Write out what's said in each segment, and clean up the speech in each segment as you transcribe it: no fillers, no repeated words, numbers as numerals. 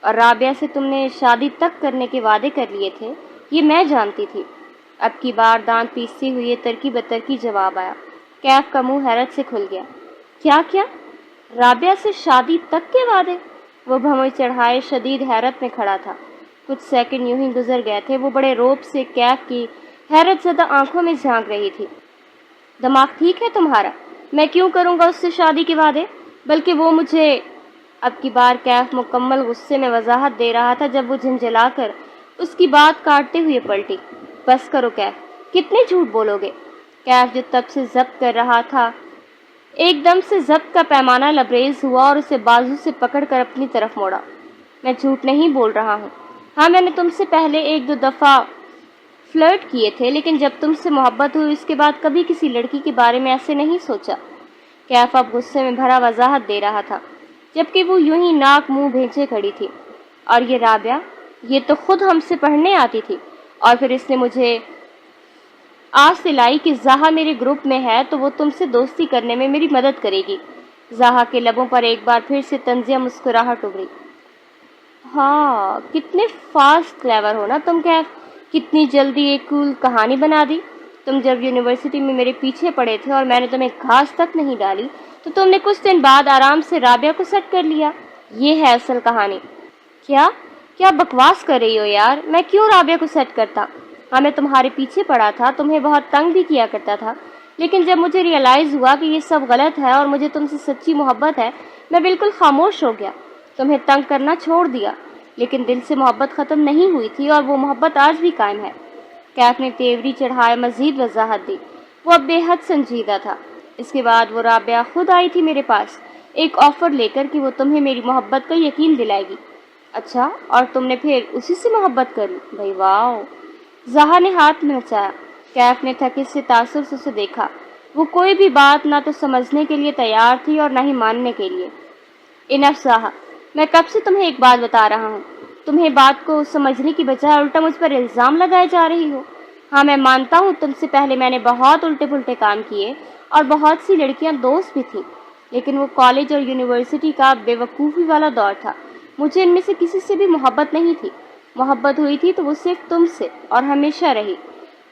اور رابعہ سے تم نے شادی تک کرنے کے وعدے کر لیے تھے، یہ میں جانتی تھی۔ اب کی بار دانت پیستے ہوئے ترکی بترکی جواب آیا۔ کیف کا منہ حیرت سے کھل گیا۔ کیا؟ رابعہ سے شادی تک کے وعدے؟ وہ بھموئی چڑھائے شدید حیرت میں کھڑا تھا۔ کچھ سیکنڈ یوں ہی گزر گئے تھے۔ وہ بڑے روب سے کیف کی حیرت زدہ آنکھوں میں جھانک رہی تھی۔ دماغ ٹھیک ہے تمہارا؟ میں کیوں کروں گا اس سے شادی کے وعدے؟ بلکہ وہ مجھے… اب کی بار کیف مکمل غصے میں وضاحت دے رہا تھا جب وہ جھنجھلا کر اس کی بات کاٹتے ہوئے پلٹی۔ بس کرو کیف، کتنے جھوٹ بولو گے؟ کیف جو تب سے ضبط کر رہا تھا ایک دم سے ضبط کا پیمانہ لبریز ہوا اور اسے بازو سے پکڑ کر اپنی طرف موڑا۔ میں جھوٹ نہیں بول رہا ہوں۔ ہاں، میں نے تم سے پہلے ایک دو دفعہ فلرٹ کیے تھے، لیکن جب تم سے محبت ہوئی اس کے بعد کبھی کسی لڑکی کے بارے میں ایسے نہیں سوچا۔ کیف اب غصے میں بھرا وضاحت دے رہا تھا، جبکہ وہ یوں ہی ناک منہ بھینچے کھڑی تھی۔ اور یہ رابعہ، یہ تو خود ہم سے پڑھنے آتی تھی، اور پھر اس نے مجھے آس دلائی کہ زہا میرے گروپ میں ہے تو وہ تم سے دوستی کرنے میں میری مدد کرے گی۔ زہا کے لبوں پر ایک بار پھر سے طنزیہ مسکراہٹ ابھری۔ ہاں، کتنے فاسٹ کلیور ہو نا تم کیف، کتنی جلدی ایک کول کہانی بنا دی۔ تم جب یونیورسٹی میں میرے پیچھے پڑے تھے اور میں نے تمہیں گھاس تک نہیں ڈالی تو تم نے کچھ دن بعد آرام سے رابعہ کو سیٹ کر لیا۔ یہ ہے اصل کہانی۔ کیا بکواس کر رہی ہو یار؟ میں کیوں رابعہ کو سیٹ کرتا؟ ہاں، میں تمہارے پیچھے پڑا تھا، تمہیں بہت تنگ بھی کیا کرتا تھا، لیکن جب مجھے ریئلائز ہوا کہ یہ سب غلط ہے اور مجھے تم سے سچی محبت ہے، میں بالکل خاموش ہو گیا، تمہیں تنگ کرنا چھوڑ دیا۔ لیکن دل سے محبت ختم نہیں ہوئی تھی اور وہ محبت آج بھی قائم ہے۔ کیف نے تیوری چڑھائے مزید وضاحت دی۔ وہ اب بے حد سنجیدہ تھا۔ اس کے بعد وہ رابعہ خود آئی تھی میرے پاس، ایک آفر لے کر کہ وہ تمہیں میری محبت کا یقین دلائے گی۔ اچھا، اور تم نے پھر اسی سے محبت کر لی؟ بھائی واو! زہا نے ہاتھ میں نچایا۔ کیف نے تھکے سے تاثر سے اسے دیکھا۔ وہ کوئی بھی بات نہ تو سمجھنے کے لیے تیار تھی اور نہ ہی ماننے کے لیے۔ انف زہا، میں کب سے تمہیں ایک بات بتا رہا ہوں، تمہیں بات کو سمجھنے کی بجائے الٹا مجھ پر الزام لگائے جا رہی ہو۔ ہاں، میں مانتا ہوں تم سے پہلے میں نے بہت الٹے پلٹے کام کیے اور بہت سی لڑکیاں دوست بھی تھیں، لیکن وہ کالج اور یونیورسٹی کا بے وقوفی والا دور تھا۔ مجھے ان میں سے کسی سے بھی محبت نہیں تھی۔ محبت ہوئی تھی تو وہ صرف تم سے، اور ہمیشہ رہی۔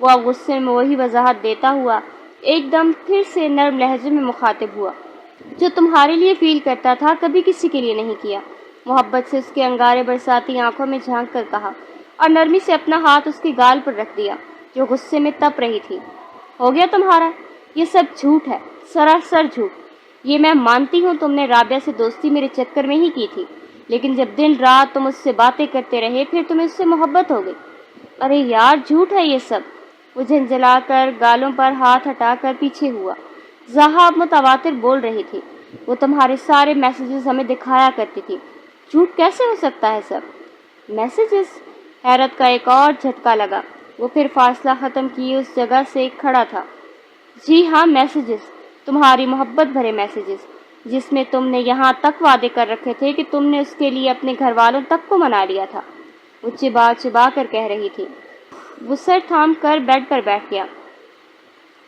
وہ اب غصے میں وہی وضاحت دیتا ہوا ایک دم پھر سے نرم لہجے میں مخاطب ہوا۔ جو تمہارے لیے فیل کرتا تھا کبھی کسی کے لیے نہیں کیا۔ محبت سے اس کے انگارے برساتی آنکھوں میں جھانک کر کہا، اور نرمی سے اپنا ہاتھ اس کے گال پر رکھ دیا جو غصے میں تپ رہی تھی۔ ہو گیا تمہارا؟ یہ سب جھوٹ ہے، سراسر جھوٹ۔ یہ میں مانتی ہوں تم نے رابعہ سے دوستی میرے چکر میں ہی کی تھی، لیکن جب دن رات تم اس سے باتیں کرتے رہے پھر تمہیں اس سے محبت ہو گئی۔ ارے یار، جھوٹ ہے یہ سب۔ وہ جھنجھلا کر گالوں پر ہاتھ ہٹا کر پیچھے ہوا۔ زہا اب متواتر بول رہی تھی۔ وہ تمہارے سارے میسیجز ہمیں دکھایا کرتی تھی۔ جھوٹ کیسے ہو سکتا ہے سب؟ میسیجز؟ حیرت کا ایک اور جھٹکا لگا۔ وہ پھر فاصلہ ختم کیے اس جگہ سے کھڑا تھا۔ جی ہاں، میسیجز، تمہاری محبت بھرے میسیجز، جس میں تم نے یہاں تک وعدے کر رکھے تھے کہ تم نے اس کے لیے اپنے گھر والوں تک کو منا لیا تھا۔ وہ چبا چبا کر کہہ رہی تھی۔ وہ سر تھام کر بیڈ پر بیٹھ گیا۔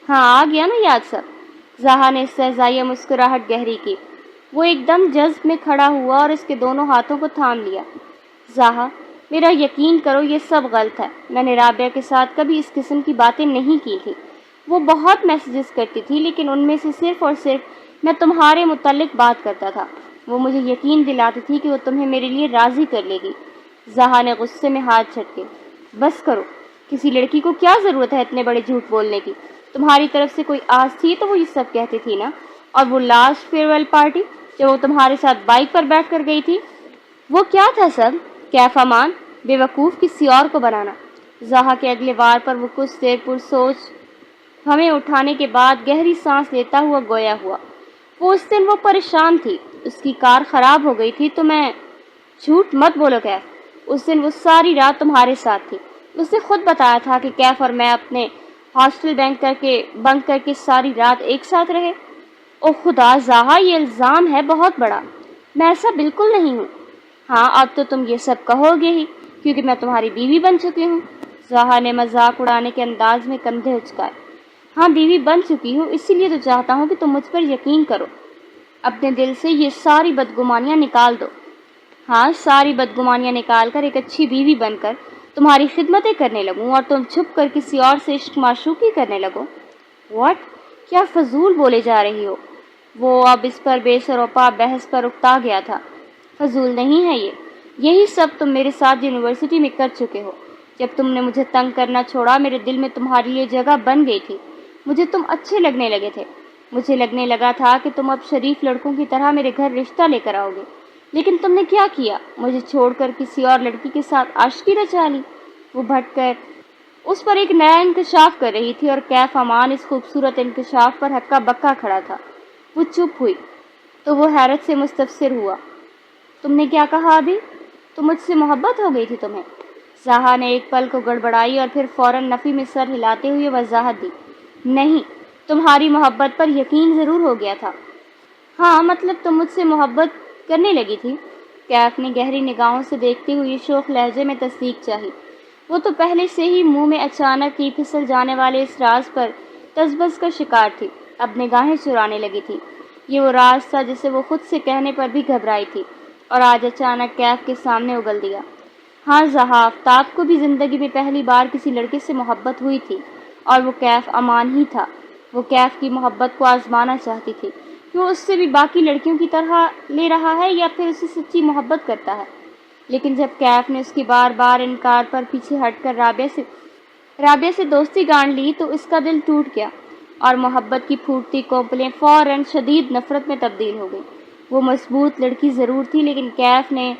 ہاں، آ گیا نا یاد سب؟ زہا نے استہزائیہ مسکراہٹ گہری کی۔ وہ ایک دم جذب میں کھڑا ہوا اور اس کے دونوں ہاتھوں کو تھام لیا۔ زہا، میرا یقین کرو یہ سب غلط ہے۔ میں نے رابعہ کے ساتھ کبھی اس قسم کی باتیں نہیں کی تھی۔ وہ بہت میسیجز کرتی تھی، لیکن ان میں سے صرف اور صرف میں تمہارے متعلق بات کرتا تھا۔ وہ مجھے یقین دلاتی تھی کہ وہ تمہیں میرے لیے راضی کر لے گی۔ زہا نے غصے میں ہاتھ جھٹکے۔ بس کرو، کسی لڑکی کو کیا ضرورت ہے اتنے بڑے جھوٹ بولنے کی؟ تمہاری طرف سے کوئی آس تھی تو وہ یہ سب کہتی تھی نا؟ اور وہ لاسٹ فیئر ویل پارٹی جب وہ تمہارے ساتھ بائک پر بیٹھ کر گئی تھی، وہ کیا تھا سب؟ کیف امان، بے وقوف کسی اور کو بنانا۔ زہا کے اگلے وار پر وہ کچھ دیر پرسوچ ہمیں اٹھانے کے بعد گہری سانس لیتا ہوا گویا ہوا۔ اس دن وہ پریشان تھی، اس کی کار خراب ہو گئی تھی تو میں… جھوٹ مت بولو کیف، اس دن وہ ساری رات تمہارے ساتھ تھی۔ اس نے خود بتایا تھا کہ کیف اور میں اپنے ہاسٹل بنک کر کے ساری رات ایک ساتھ رہے۔ او خدا زہا، یہ الزام ہے بہت بڑا۔ میں ایسا بالکل نہیں ہوں۔ ہاں، اب تو تم یہ سب کہو گے ہی کیونکہ میں تمہاری بیوی بن چکی ہوں۔ زہا نے مذاق اڑانے کے انداز میں کندھے اچکائے۔ ہاں، بیوی بن چکی ہوں، اسی لیے تو چاہتا ہوں کہ تم مجھ پر یقین کرو، اپنے دل سے یہ ساری بدگمانیاں نکال دو۔ ہاں، ساری بدگمانیاں نکال کر ایک اچھی بیوی بن کر تمہاری خدمتیں کرنے لگوں اور تم چھپ کر کسی اور سے عشق معشوقی کرنے لگو۔ واٹ؟ کیا فضول بولے جا رہی ہو؟ وہ اب اس پر بے سروپا بحث پر اکتا گیا تھا۔ فضول نہیں ہے یہ، یہی سب تم میرے ساتھ یونیورسٹی میں کر چکے ہو۔ جب تم نے مجھے تنگ کرنا چھوڑا میرے دل میں تمہارے لیے جگہ بن گئی تھی، مجھے تم اچھے لگنے لگے تھے، مجھے لگنے لگا تھا کہ تم اب شریف لڑکوں کی طرح میرے گھر رشتہ لے کر آؤ گے، لیکن تم نے کیا کیا؟ مجھے چھوڑ کر کسی اور لڑکی کے ساتھ عاشقی رچا لی۔ وہ بھٹ کر اس پر ایک نیا انکشاف کر رہی تھی اور کیف امان اس خوبصورت انکشاف پر ہکا بکا کھڑا تھا۔ وہ چپ ہوئی تو وہ حیرت سے مستفسر ہوا۔ تم نے کیا کہا ابھی؟ تو مجھ سے محبت ہو گئی تھی تمہیں؟ زہا نے ایک پل کو گڑبڑائی اور پھر فوراً نفی میں سر ہلاتے ہوئے وضاحت دی۔ نہیں، تمہاری محبت پر یقین ضرور ہو گیا تھا۔ ہاں، مطلب تم مجھ سے محبت کرنے لگی تھی؟ کیف نے گہری نگاہوں سے دیکھتے ہوئے شوخ لہجے میں تصدیق چاہی۔ وہ تو پہلے سے ہی منہ میں اچانک ہی پھسل جانے والے اس راز پر تذبذب کا شکار تھی، اب نگاہیں چرانے لگی تھی۔ یہ وہ راز تھا جسے وہ خود سے کہنے پر بھی گھبرائی تھی اور آج اچانک کیف کے سامنے اگل دیا۔ ہاں زہا، آفتاب کو بھی زندگی میں پہلی بار کسی لڑکے سے محبت ہوئی تھی اور وہ کیف امان ہی تھا۔ وہ کیف کی محبت کو آزمانا چاہتی تھی کہ وہ اس سے بھی باقی لڑکیوں کی طرح لے رہا ہے یا پھر اسے سچی محبت کرتا ہے۔ لیکن جب کیف نے اس کی بار بار انکار پر پیچھے ہٹ کر رابعہ سے دوستی گانٹ لی تو اس کا دل ٹوٹ گیا اور محبت کی پھوٹتی کونپلیں فوراً شدید نفرت میں تبدیل ہو گئی۔ وہ مضبوط لڑکی ضرور تھی لیکن کیف نے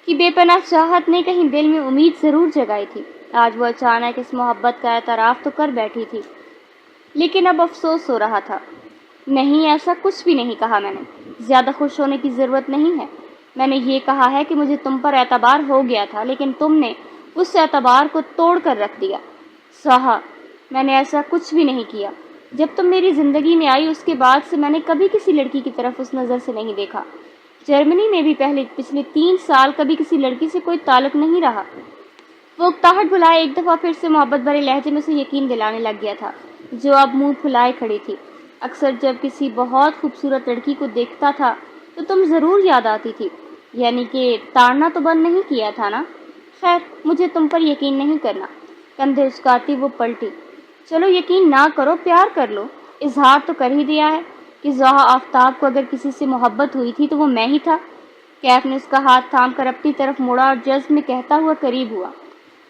کی بے پناہ چاہت نے کہیں دل میں امید ضرور جگائی تھی۔ آج وہ اچانک اس محبت کا اعتراف تو کر بیٹھی تھی لیکن اب افسوس ہو رہا تھا۔ نہیں، ایسا کچھ بھی نہیں کہا میں نے، زیادہ خوش ہونے کی ضرورت نہیں ہے۔ میں نے یہ کہا ہے کہ مجھے تم پر اعتبار ہو گیا تھا لیکن تم نے اس اعتبار کو توڑ کر رکھ دیا۔ سہا، میں نے ایسا کچھ بھی نہیں کیا۔ جب تم میری زندگی میں آئی اس کے بعد سے میں نے کبھی کسی لڑکی کی طرف اس نظر سے نہیں دیکھا۔ جرمنی میں بھی پچھلے 3 سال کبھی کسی لڑکی سے کوئی تعلق نہیں رہا۔ وہ اکتاہٹ بلائے ایک دفعہ پھر سے محبت بھرے لہجے میں اسے یقین دلانے لگ گیا تھا جو اب منہ پھلائے کھڑی تھی۔ اکثر جب کسی بہت خوبصورت لڑکی کو دیکھتا تھا تو تم ضرور یاد آتی تھی، یعنی کہ تاڑنا تو بند نہیں کیا تھا نا؟ خیر، مجھے تم پر یقین نہیں کرنا۔ کندھے اچکاتی وہ پلٹی۔ چلو یقین نہ کرو، پیار کر لو، اظہار تو کر ہی دیا ہے کہ زہا آفتاب کو اگر کسی سے محبت ہوئی تھی تو وہ میں ہی تھا۔ کیف نے اس کا ہاتھ تھام کر اپنی طرف موڑا اور جذب میں کہتا ہوا قریب ہوا۔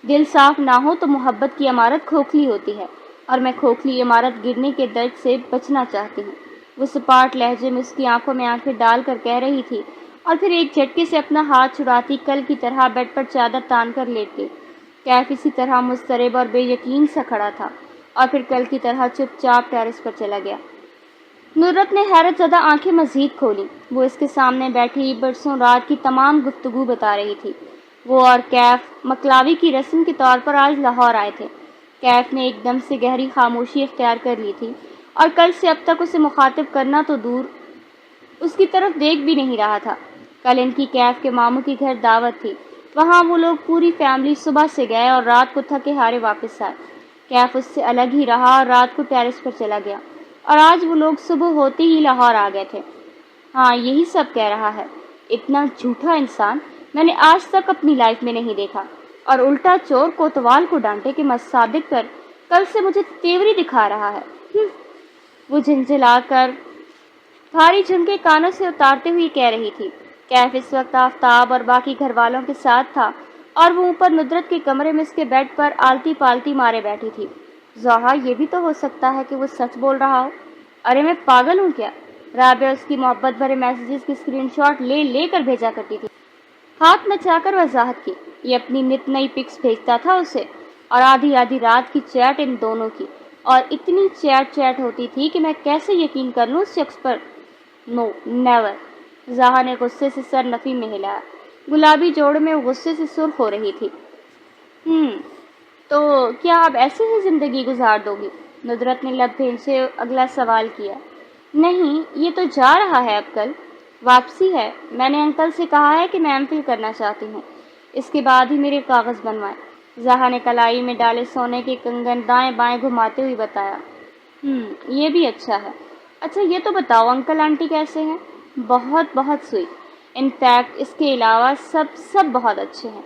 دل صاف نہ ہو تو محبت کی عمارت کھوکھلی ہوتی ہے اور میں کھوکھلی عمارت گرنے کے درد سے بچنا چاہتی ہوں۔ وہ سپاٹ لہجے میں اس کی آنکھوں میں آنکھیں ڈال کر کہہ رہی تھی اور پھر ایک جھٹکے سے اپنا ہاتھ چھڑاتی کل کی طرح بیڈ پر چادر تان کر لیٹ گئی۔ کیف اسی طرح مضطرب اور بے یقین سا کھڑا تھا اور پھر کل کی طرح چپ چاپ ٹیرس پر چلا گیا۔ ندرت نے حیرت زدہ آنکھیں مزید کھولی۔ وہ اس کے سامنے بیٹھی برسوں رات کی تمام گفتگو بتا رہی تھی۔ وہ اور کیف مکلاوی کی رسم کے طور پر آج لاہور آئے تھے۔ کیف نے ایک دم سے گہری خاموشی اختیار کر لی تھی اور کل سے اب تک اسے مخاطب کرنا تو دور اس کی طرف دیکھ بھی نہیں رہا تھا۔ کل ان کی کیف کے ماموں کی گھر دعوت تھی، وہاں وہ لوگ پوری فیملی صبح سے گئے اور رات کو تھکے ہارے واپس آئے۔ کیف اس سے الگ ہی رہا اور رات کو ٹیرس پر چلا گیا اور آج وہ لوگ صبح ہوتے ہی لاہور آ گئے تھے۔ ہاں، یہی سب کہہ رہا ہے۔ اتنا جھوٹا انسان میں نے آج تک اپنی لائف میں نہیں دیکھا، اور الٹا چور کوتوال کو ڈانٹے کہ مصادق پر کل سے مجھے تیوری دکھا رہا ہے۔ وہ جھنجھلا کر بھاری جھمکے کانوں سے اتارتے ہوئے کہہ رہی تھی۔ کیف اس وقت آفتاب اور باقی گھر والوں کے ساتھ تھا اور وہ اوپر ندرت کے کمرے میں اس کے بیڈ پر آلتی پالتی مارے بیٹھی تھی۔ زہا، یہ بھی تو ہو سکتا ہے کہ وہ سچ بول رہا ہو۔ ارے میں پاگل ہوں کیا؟ رابعہ اس کی محبت بھرے میسیجز کی اسکرین شاٹ لے کر بھیجا کرتی تھی۔ ہاتھ نچا کر وضاحت کی، یہ اپنی نت نئی پکس بھیجتا تھا اسے، اور آدھی آدھی رات کی چیٹ ان دونوں کی، اور اتنی چیٹ ہوتی تھی کہ میں کیسے یقین کر لوں اس شخص پر؟ نو نیور۔ زہا نے غصے سے سر نفی میں ہلایا۔ گلابی جوڑ میں غصے سے سرخ ہو رہی تھی۔ تو کیا اب ایسے ہی زندگی گزار دو گی؟ ندرت نے لب بھینچے اگلا سوال کیا۔ نہیں، یہ تو جا رہا ہے، اب کل واپسی ہے۔ میں نے انکل سے کہا ہے کہ میں ایم فل کرنا چاہتی ہوں، اس کے بعد ہی میرے کاغذ بنوائے۔ زہا نے کلائی میں ڈالے سونے کے کنگن دائیں بائیں گھماتے ہوئے بتایا۔ یہ بھی اچھا ہے۔ اچھا یہ تو بتاؤ انکل آنٹی کیسے ہیں؟ بہت بہت سوئی، انفیکٹ اس کے علاوہ سب بہت اچھے ہیں۔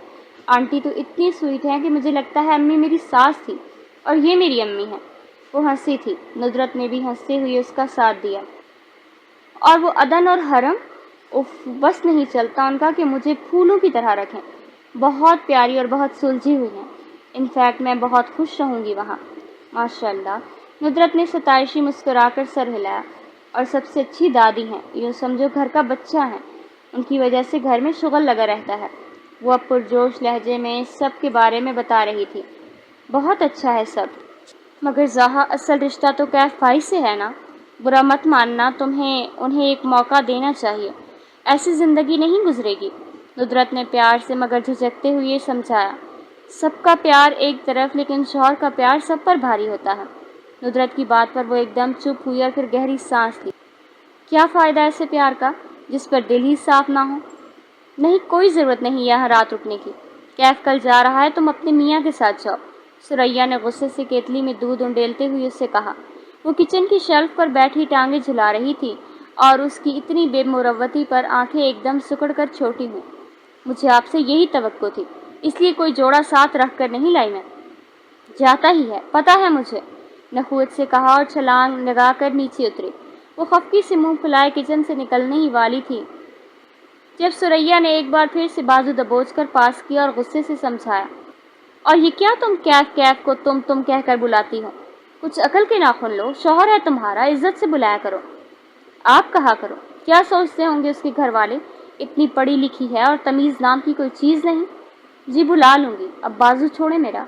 آنٹی تو اتنی سویٹ ہیں کہ مجھے لگتا ہے امی میری ساس تھی اور یہ میری امی ہے۔ وہ ہنسی تھی۔ ندرت نے بھی ہنستے ہوئے اس کا ساتھ دیا۔ اور وہ عدن اور حرم، اف بس نہیں چلتا ان کا کہ مجھے پھولوں کی طرح رکھیں۔ بہت پیاری اور بہت سلجھی ہوئی ہیں۔ انفیکٹ میں بہت خوش رہوں گی وہاں۔ ماشاء اللہ۔ ندرت نے ستائشی مسکرا کر سر ہلایا۔ اور سب سے اچھی دادی ہیں، یوں سمجھو گھر کا بچہ ہے۔ ان کی وجہ سے گھر میں شغل لگا رہتا ہے۔ وہ اب پرجوش لہجے میں سب کے بارے میں بتا رہی تھی۔ بہت اچھا ہے سب، مگر زہا اصل رشتہ تو کیف بھائی سے ہے نا۔ برا مت ماننا، انہیں ایک موقع دینا چاہیے۔ ایسی زندگی نہیں گزرے گی۔ ندرت نے پیار سے مگر جھجکتے ہوئے سمجھایا۔ سب کا پیار ایک طرف، لیکن شوہر کا پیار سب پر بھاری ہوتا ہے۔ ندرت کی بات پر وہ ایک دم چپ ہوئی اور پھر گہری سانس لی۔ کیا فائدہ ایسے پیار کا جس پر دل ہی صاف نہ ہو؟ نہیں، کوئی ضرورت نہیں یہاں رات رکنے کی۔ کیف کل جا رہا ہے، تم اپنے میاں کے ساتھ جاؤ۔ ثریا نے غصے سے کیتلی میں دودھ انڈیلتے ہوئے اس سے کہا۔ وہ کچن کی شیلف پر بیٹھی ٹانگیں جھلا رہی تھی اور اس کی اتنی بے مروتی پر آنکھیں ایک دم سکڑ کر چھوٹی ہوئیں۔ مجھے آپ سے یہی توقع تھی، اس لیے کوئی جوڑا ساتھ رکھ کر نہیں لائی میں۔ جاتا ہی ہے، پتہ ہے مجھے، نخوت سے کہا اور چھلانگ لگا کر نیچے اتری۔ وہ خفکی سے منہ پھلائے کچن سے نکلنے ہی والی تھی جب ثریا نے ایک بار پھر سے بازو دبوچ کر پاس کیا اور غصے سے سمجھایا۔ اور یہ کیا تم کیف کو تم کہہ کر بلاتی ہو؟ کچھ عقل کے ناخن لو، شوہر ہے تمہارا، عزت سے بلایا کرو۔ آپ کہا کرو، کیا سوچتے ہوں گے اس کے گھر والے؟ اتنی پڑھی لکھی ہے اور تمیز نام کی کوئی چیز نہیں۔ جی بلا لوں گی، اب بازو چھوڑے میرا۔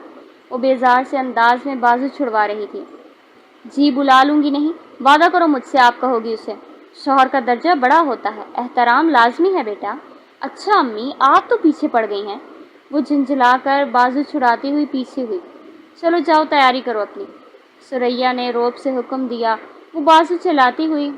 وہ بیزار سے انداز میں بازو چھڑوا رہی تھی۔ جی بلا لوں گی نہیں، وعدہ کرو مجھ سے آپ کہو گی اسے۔ شوہر کا درجہ بڑا ہوتا ہے، احترام لازمی ہے بیٹا۔ اچھا امی، آپ تو پیچھے پڑ گئی ہیں۔ وہ جھنجھلا کر بازو چھڑاتی ہوئی پیچھے ہوئی۔ چلو جاؤ تیاری کرو اپنی۔ ثریا نے روب سے حکم دیا۔ وہ بازو چلاتی ہوئی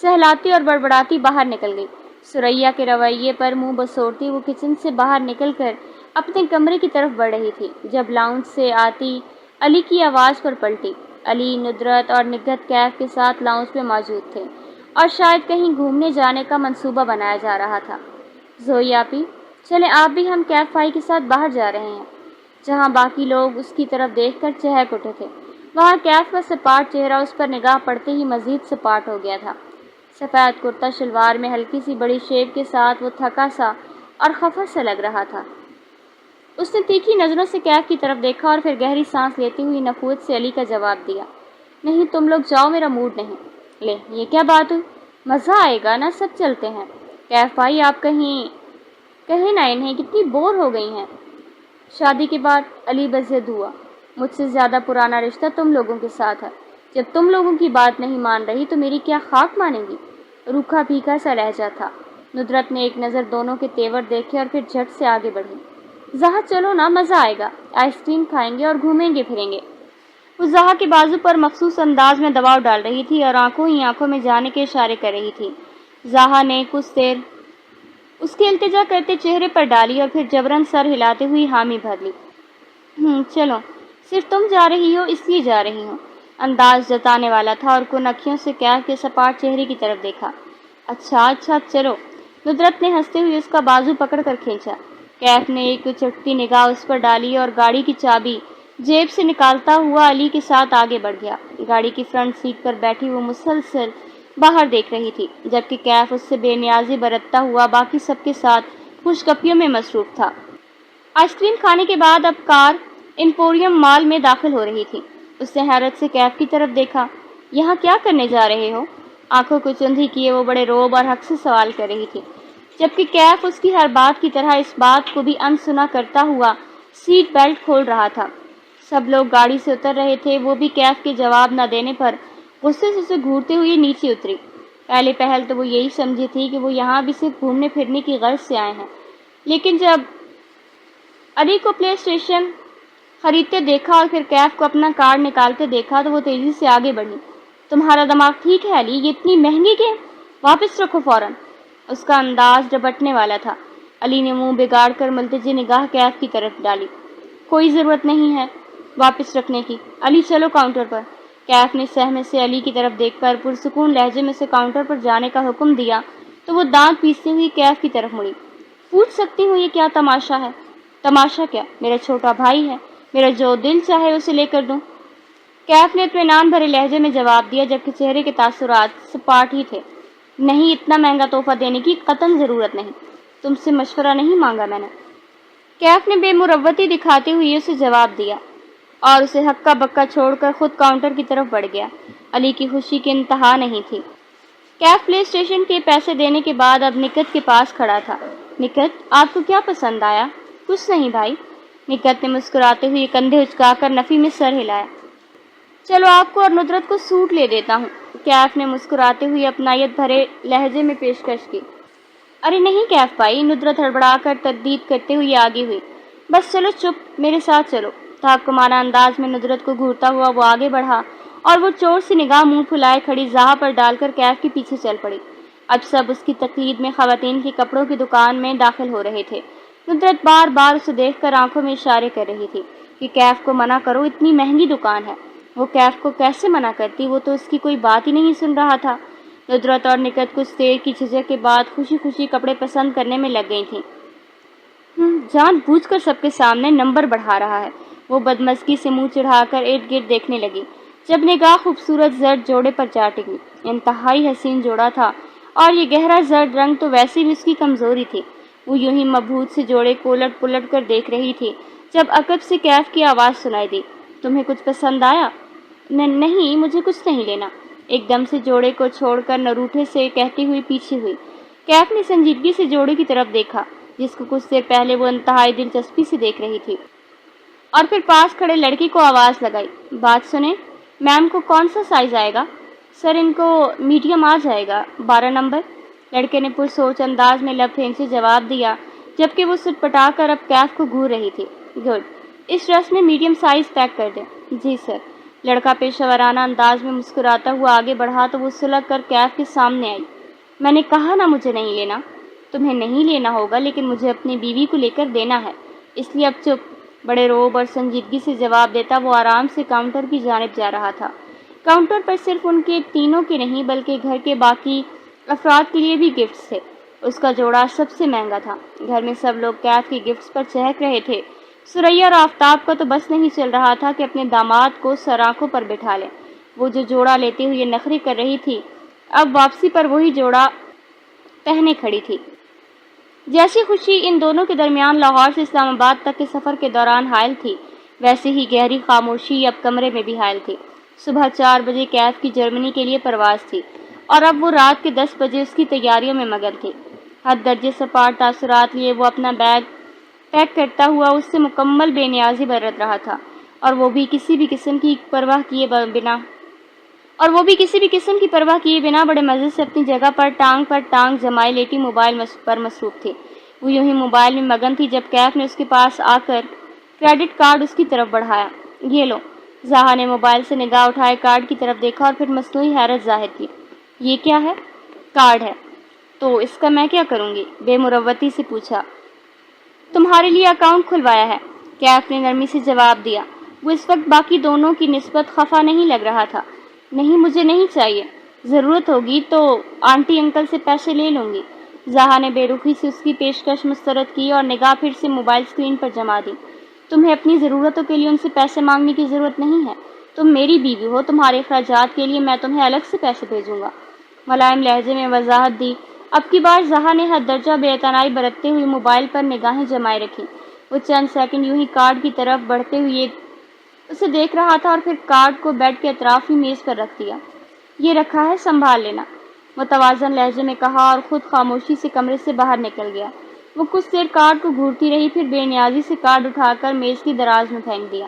سہلاتی اور بڑبڑاتی باہر نکل گئی۔ ثریا کے رویے پر منہ بسوڑتی وہ کچن سے باہر نکل کر اپنے کمرے کی طرف بڑھ رہی تھی جب لاؤنج سے آتی علی کی آواز پر پلٹی۔ علی، ندرت اور نگہت کیف کے ساتھ لاؤنج میں موجود تھے اور شاید کہیں گھومنے جانے کا منصوبہ بنایا جا رہا تھا۔ زوئی آپی، چلیں آپ بھی، ہم کیف بھائی کے ساتھ باہر جا رہے ہیں۔ جہاں باقی لوگ اس کی طرف دیکھ کر چہک اٹھے تھے، وہاں کیف کا سپاٹ چہرہ اس پر نگاہ پڑتے ہی مزید سپاٹ ہو گیا تھا۔ سفید کرتا شلوار میں ہلکی سی بڑی شیپ کے ساتھ وہ تھکا سا اور خفا سا لگ رہا تھا۔ اس نے تیکھی نظروں سے کیف کی طرف دیکھا اور پھر گہری سانس لیتی ہوئی نخوت سے علی کا جواب دیا۔ نہیں، تم لوگ جاؤ، میرا موڈ نہیں۔ لے، یہ کیا بات ہوئی؟ مزہ آئے گا نا، سب چلتے ہیں۔ کیف بھائی، آپ کہیں نا انہیں، کتنی بور ہو گئی ہیں۔ شادی کے بعد علی بضد ہوا۔ مجھ سے زیادہ پرانا رشتہ تم لوگوں کے ساتھ ہے۔ جب تم لوگوں کی بات نہیں مان رہی تو میری کیا خاک مانے گی؟ روکھا پھیکا سا لہجہ تھا۔ ندرت نے ایک نظر دونوں کے تیور دیکھے اور پھر جھٹ سے آگے بڑھی۔ زہا چلو نا، مزہ آئے گا، آئس کریم کھائیں گے اور گھومیں گے پھریں گے۔ وہ زہا کے بازو پر مخصوص انداز میں دباؤ ڈال رہی تھی اور آنکھوں ہی آنکھوں میں جانے کے اشارے کر رہی تھی۔ زہا نے کچھ دیر اس کے التجا کرتے چہرے پر ڈالی اور پھر جبراً سر ہلاتے ہوئی حامی بھر لی۔ چلو، صرف تم جا رہی ہو اس لیے جا رہی ہوں۔ انداز جتانے والا تھا اور کن اکھیوں سے کیف کے سپاٹ چہرے کی طرف دیکھا۔ اچھا چلو۔ ندرت نے ہنستے ہوئے اس کا بازو پکڑ کر کھینچا۔ کیف نے ایک چٹتی نگاہ اس پر ڈالی اور گاڑی کی چابی جیب سے نکالتا ہوا علی کے ساتھ آگے بڑھ گیا۔ گاڑی کی فرنٹ سیٹ پر بیٹھی وہ مسلسل باہر دیکھ رہی تھی جبکہ کیف اس سے بے نیازی برتتا ہوا باقی سب کے ساتھ خوش گپیوں میں مصروف تھا۔ آئس کریم کھانے کے بعد اب کار ایمپوریم مال میں داخل ہو رہی تھی۔ اس نے حیرت سے کیف کی طرف دیکھا۔ یہاں کیا کرنے جا رہے ہو؟ آنکھوں کو چندھی کیے وہ بڑے روب اور حق سے سوال کر رہی تھی جبکہ کیف اس کی ہر بات کی طرح اس بات کو بھی انسنا کرتا ہوا سیٹ بیلٹ کھول رہا تھا۔ سب لوگ گاڑی سے اتر رہے تھے، وہ بھی کیف کے جواب نہ دینے پر غصے سے اسے گھورتے ہوئے نیچے اتری۔ پہلے پہل تو وہ یہی سمجھی تھی کہ وہ یہاں بھی صرف گھومنے پھرنے کی غرض سے آئے ہیں، لیکن جب علی کو پلے اسٹیشن خریدتے دیکھا اور پھر کیف کو اپنا کارڈ نکالتے دیکھا تو وہ تیزی سے آگے بڑھی۔ تمہارا دماغ ٹھیک ہے علی؟ یہ اتنی مہنگی گیم واپس رکھو فوراً۔ اس کا انداز ڈپٹنے والا تھا۔ علی نے منہ بگاڑ کر ملتجی نگاہ کیف کی طرف ڈالی۔ کوئی ضرورت نہیں ہے واپس رکھنے کی۔ علی چلو کاؤنٹر پر۔ کیف نے سہمے سے علی کی طرف دیکھ کر پرسکون لہجے میں سے کاؤنٹر پر جانے کا حکم دیا تو وہ دانت پیستے ہوئی کیف کی طرف مڑی۔ پوچھ سکتی ہوں یہ کیا تماشا ہے؟ تماشا کیا، میرا چھوٹا بھائی ہے، میرا جو دل چاہے اسے لے کر دوں۔ کیف نے اطمینان بھرے لہجے میں جواب دیا، جبکہ چہرے کے تاثرات سپاٹ ہی تھے۔ نہیں، اتنا مہنگا تحفہ دینے کی قطعاً ضرورت نہیں، تم سے مشورہ نہیں مانگا میں نے۔ کیف نے بے مروتی دکھاتے ہوئے اسے جواب دیا اور اسے ہکا بکا چھوڑ کر خود کاؤنٹر کی طرف بڑھ گیا۔ علی کی خوشی کی انتہا نہیں تھی۔ کیف پلے اسٹیشن کے پیسے دینے کے بعد اب نکت کے پاس کھڑا تھا۔ نکت، آپ کو کیا پسند آیا؟ کچھ نہیں بھائی، نکت نے مسکراتے ہوئے کندھے اچکا کر نفی میں سر ہلایا۔ چلو آپ کو اور ندرت کو سوٹ لے دیتا ہوں، کیف نے مسکراتے ہوئے اپنائیت بھرے لہجے میں پیشکش کی۔ ارے نہیں کیف بھائی، ندرت ہڑبڑا کر تردید کرتے ہوئے آگے ہوئی۔ بس چلو چپ، میرے ساتھ چلو۔ تحقمانہ انداز میں ندرت کو گھورتا ہوا وہ آگے بڑھا اور وہ چور سی نگاہ منہ پھلائے کھڑی زہا پر ڈال کر کیف کے پیچھے چل پڑی۔ اب سب اس کی تقلید میں خواتین کی کپڑوں کی دکان میں داخل ہو رہے تھے۔ ندرت بار بار اسے دیکھ کر آنکھوں میں اشارے کر رہی تھی کہ کیف کو منع کرو، اتنی مہنگی دکان ہے۔ وہ کیف کو کیسے منع کرتی، وہ تو اس کی کوئی بات ہی نہیں سن رہا تھا۔ ندرت اور نکت کچھ دیر کی جھجک کے بعد خوشی خوشی کپڑے پسند کرنے میں لگ گئی تھیں۔ جان بوجھ کر سب کے سامنے نمبر بڑھا رہا ہے، وہ بدمزگی سے منہ چڑھا کر ارد گرد دیکھنے لگی۔ جب نگاہ خوبصورت زرد جوڑے پر جا ٹکی، انتہائی حسین جوڑا تھا اور یہ گہرا زرد رنگ تو ویسے بھی اس کی کمزوری تھی۔ وہ یوں ہی مبہوت سے جوڑے کو الٹ پلٹ کر دیکھ رہی تھی جب عقب سے کیف کی آواز سنائی دی، تمہیں کچھ پسند آیا؟ نہیں، مجھے کچھ نہیں لینا، ایک دم سے جوڑے کو چھوڑ کر نروٹھے سے کہتی ہوئی پیچھے ہوئی۔ کیف نے سنجیدگی سے جوڑے کی طرف دیکھا جس کو کچھ دیر پہلے وہ انتہائی دلچسپی سے دیکھ رہی تھی، اور پھر پاس کھڑے لڑکے کو آواز لگائی، بات سنیں، میم کو کون سا سائز آئے گا؟ سر ان کو میڈیم آ جائے گا، 12 نمبر۔ لڑکے نے پرسوچ انداز میں لب پھینچے جواب دیا، جبکہ وہ سٹ پٹا کر اب کیف کو گھور رہی تھی۔ گڈ، اس ڈریس میں میڈیم سائز پیک کر دیں۔ جی سر۔ لڑکا پیشہ ورانہ انداز میں مسکراتا ہوا آگے بڑھا تو وہ سلگ کر کیف کے سامنے آئی۔ میں نے کہا نا مجھے نہیں لینا۔ تمہیں نہیں لینا ہوگا لیکن مجھے اپنی بیوی کو لے کر دینا ہے، اس لیے اب چپ۔ بڑے روب اور سنجیدگی سے جواب دیتا وہ آرام سے کاؤنٹر کی جانب جا رہا تھا۔ کاؤنٹر پر صرف ان کے تینوں کے نہیں بلکہ گھر کے باقی افراد کے لیے بھی گفٹس تھے۔ اس کا جوڑا سب سے مہنگا تھا۔ گھر میں سب لوگ کیف کی گفٹس پر چہک رہے تھے۔ سریا اور آفتاب کا تو بس نہیں چل رہا تھا کہ اپنے داماد کو سر آنکھوں پر بٹھا لیں۔ وہ جو جوڑا لیتے ہوئے نخری کر رہی تھی، اب واپسی پر وہی جوڑا پہنے کھڑی تھی۔ جیسی خوشی ان دونوں کے درمیان لاہور سے اسلام آباد تک کے سفر کے دوران حائل تھی، ویسے ہی گہری خاموشی اب کمرے میں بھی حائل تھی۔ صبح 4 بجے کیف کی جرمنی کے لیے پرواز تھی اور اب وہ رات کے 10 بجے اس کی تیاریوں میں مگن تھی۔ حد درجے سپاٹ تاثرات لیے وہ اپنا بیگ پیک کرتا ہوا اس سے مکمل بے نیازی برت رہا تھا، اور وہ بھی کسی بھی قسم کی پرواہ کیے بنا بڑے مزے سے اپنی جگہ پر ٹانگ جمائے لیٹی موبائل پر مصروف تھی۔ وہ یوں ہی موبائل میں مگن تھی جب کیف نے اس کے پاس آ کر کریڈٹ کارڈ اس کی طرف بڑھایا۔ یہ لو۔ زہا نے موبائل سے نگاہ اٹھائے کارڈ کی طرف دیکھا اور پھر مصنوعی حیرت ظاہر کی۔ یہ کیا ہے؟ کارڈ ہے۔ تو اس کا میں کیا کروں گی؟ بے مروتی سے پوچھا۔ تمہارے لیے اکاؤنٹ کھلوایا ہے، کیف نے نرمی سے جواب دیا۔ وہ اس وقت باقی دونوں کی نسبت خفا نہیں لگ رہا تھا۔ نہیں، مجھے نہیں چاہیے، ضرورت ہوگی تو آنٹی انکل سے پیسے لے لوں گی۔ زہا نے بے رخی سے اس کی پیشکش مسترد کی اور نگاہ پھر سے موبائل اسکرین پر جما دی۔ تمہیں اپنی ضرورتوں کے لیے ان سے پیسے مانگنے کی ضرورت نہیں ہے، تم میری بیوی ہو، تمہارے اخراجات کے لیے میں تمہیں الگ سے پیسے بھیجوں گا، ملائم لہجے میں وضاحت دی۔ اب کی بار زہا نے حد درجہ بے اعتنائی برتتے ہوئے موبائل پر نگاہیں جمائے رکھی۔ وہ چند سیکنڈ یوں ہی کارڈ کی طرف بڑھتے ہوئے اسے دیکھ رہا تھا اور پھر کارڈ کو بیڈ کے اطراف ہی میز پر رکھ دیا۔ یہ رکھا ہے، سنبھال لینا، متوازن لہجے میں کہا اور خود خاموشی سے کمرے سے باہر نکل گیا۔ وہ کچھ دیر کارڈ کو گھورتی رہی، پھر بے نیازی سے کارڈ اٹھا کر میز کی دراز میں پھینک دیا۔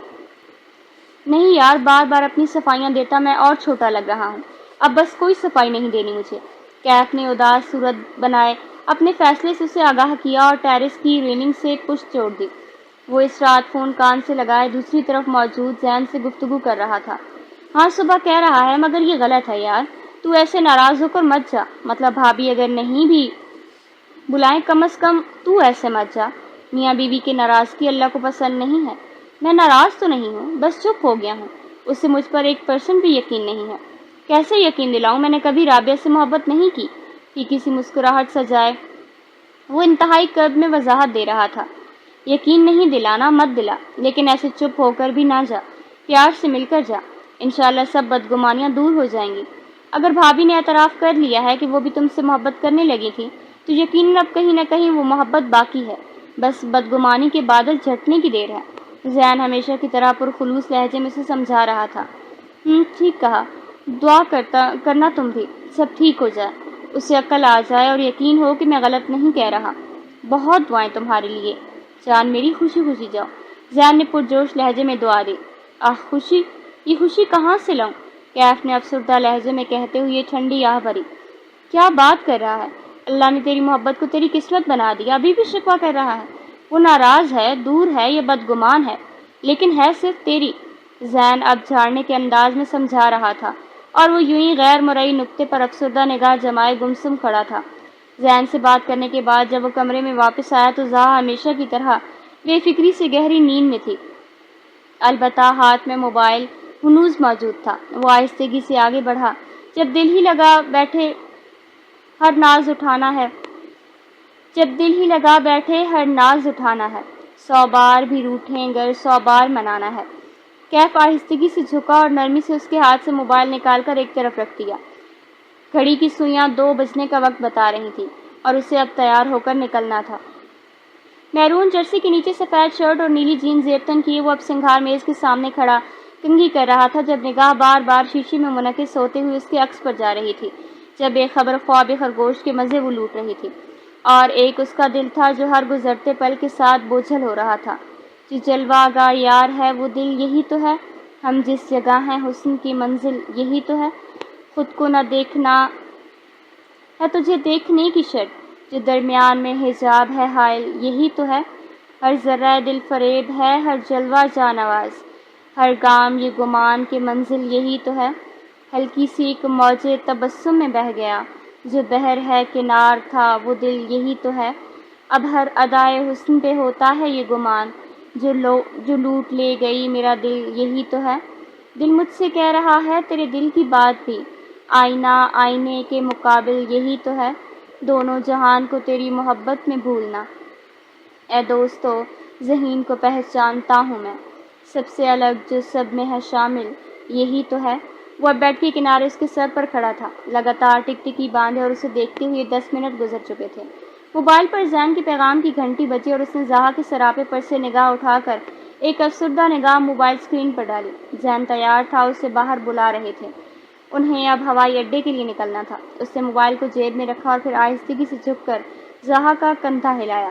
نہیں یار، بار بار اپنی صفائیاں دیتا میں اور چھوٹا لگ رہا ہوں، اب بس کوئی صفائی نہیں دینی مجھے۔ کیف نے اداس صورت بنائے اپنے فیصلے سے اسے آگاہ کیا اور ٹیرس کی ریلنگ سے پشت چھوڑ دی۔ وہ اس رات فون کان سے لگائے دوسری طرف موجود زین سے گفتگو کر رہا تھا۔ ہاں صبح کہہ رہا ہے، مگر یہ غلط ہے یار، تو ایسے ناراض ہو کر مت جا، مطلب بھابھی اگر نہیں بھی بلائیں کم از کم تو ایسے مت جا۔ میاں بیوی کی ناراضگی اللہ کو پسند نہیں ہے۔ میں ناراض تو نہیں ہوں، بس چپ ہو گیا ہوں، اسے مجھ پر 1% بھی یقین نہیں ہے۔ کیسے یقین دلاؤں؟ میں نے کبھی رابعہ سے محبت نہیں کی، پھیکی سی مسکراہٹ سجائے وہ انتہائی کرب میں وضاحت دے رہا تھا۔ یقین نہیں دلانا مت دلا، لیکن ایسے چپ ہو کر بھی نہ جا، پیار سے مل کر جا، انشاءاللہ سب بدگمانیاں دور ہو جائیں گی۔ اگر بھابھی نے اعتراف کر لیا ہے کہ وہ بھی تم سے محبت کرنے لگی تھی تو یقیناً اب کہیں نہ کہیں وہ محبت باقی ہے، بس بدگمانی کے بادل جھٹنے کی دیر ہے۔ زین ہمیشہ کی طرح پرخلوص لہجے میں اسے سمجھا رہا تھا۔ ٹھیک کہا، دعا کرنا تم بھی، سب ٹھیک ہو جائے، اسے عقل آ جائے اور یقین ہو کہ میں غلط نہیں کہہ رہا۔ بہت دعائیں تمہارے لیے، جان میری، خوشی خوشی جاؤ۔ زین نے پرجوش لہجے میں دعا دی۔ خوشی؟ یہ خوشی کہاں سے لاؤں؟ کیف نے افسردہ لہجے میں کہتے ہوئے ٹھنڈی آہ بھری۔ کیا بات کر رہا ہے؟ اللہ نے تیری محبت کو تیری قسمت بنا دیا، ابھی بھی شکوہ کر رہا ہے؟ وہ ناراض ہے، دور ہے، یہ بدگمان ہے، لیکن ہے صرف تیری۔ زین اب جھاڑنے کے انداز میں سمجھا رہا تھا، اور وہ یوں ہی غیر مرئی نقطے پر افسردہ نگاہ جمائے گمسم کھڑا تھا۔ زین سے بات کرنے کے بعد جب وہ کمرے میں واپس آیا تو زہا ہمیشہ کی طرح بے فکری سے گہری نیند میں تھی، البتہ ہاتھ میں موبائل ہنوز موجود تھا۔ وہ آہستگی سے آگے بڑھا۔ جب دل ہی لگا بیٹھے ہر ناز اٹھانا ہے، 100 بار بھی روٹھیں گر 100 بار منانا ہے۔ کیف آہستگی سے جھکا اور نرمی سے اس کے ہاتھ سے موبائل نکال کر ایک طرف رکھ دیا۔ گھڑی کی سوئیاں 2 بجنے کا وقت بتا رہی تھیں اور اسے اب تیار ہو کر نکلنا تھا۔ میرون جرسی کے نیچے سفید شرٹ اور نیلی جینز زیبتن کیے وہ اب سنگھار میز کے سامنے کھڑا کنگھی کر رہا تھا جب نگاہ بار بار شیشے میں منعکس ہوتے ہوئے اس کے عکس پر جا رہی تھی۔ جب بے خبر خواب خرگوش کے مزے وہ لوٹ رہی تھی، اور ایک اس کا دل تھا جو ہر گزرتے پل کے ساتھ بوجھل ہو رہا تھا۔ جو جلوہ گاہ یار ہے وہ دل یہی تو ہے، ہم جس جگہ ہیں حسن کی منزل یہی تو ہے، خود کو نہ دیکھنا ہے تجھے دیکھنے کی شرط، جو درمیان میں حجاب ہے حائل یہی تو ہے، ہر ذرہ دل فریب ہے ہر جلوہ جانواز، ہر گام یہ گمان کی منزل یہی تو ہے۔ ہلکی سی ایک موج تبسم میں بہہ گیا، جو بحر ہے کنار تھا وہ دل یہی تو ہے، اب ہر ادائے حسن پہ ہوتا ہے یہ گمان، جو لوٹ لے گئی میرا دل یہی تو ہے۔ دل مجھ سے کہہ رہا ہے تیرے دل کی بات بھی، آئینہ آئینے کے مقابل یہی تو ہے، دونوں جہان کو تیری محبت میں بھولنا۔ اے دوستو، ذہین کو پہچانتا ہوں میں، سب سے الگ جو سب میں ہے شامل یہی تو ہے۔ وہ اب بیڈ کے کنارے اس کے سر پر کھڑا تھا، لگاتار ٹک ٹکی باندھے، اور اسے دیکھتے ہوئے 10 منٹ گزر چکے تھے۔ موبائل پر زین کے پیغام کی گھنٹی بجی اور اس نے زہا کے سراپے پر سے نگاہ اٹھا کر ایک افسردہ نگاہ موبائل اسکرین پر ڈالی۔ زین تیار تھا، اسے باہر بلا رہے تھے، انہیں اب ہوائی اڈے کے لیے نکلنا تھا۔ اس نے موبائل کو جیب میں رکھا اور پھر آہستگی سے جھک کر زہا کا کندھا ہلایا۔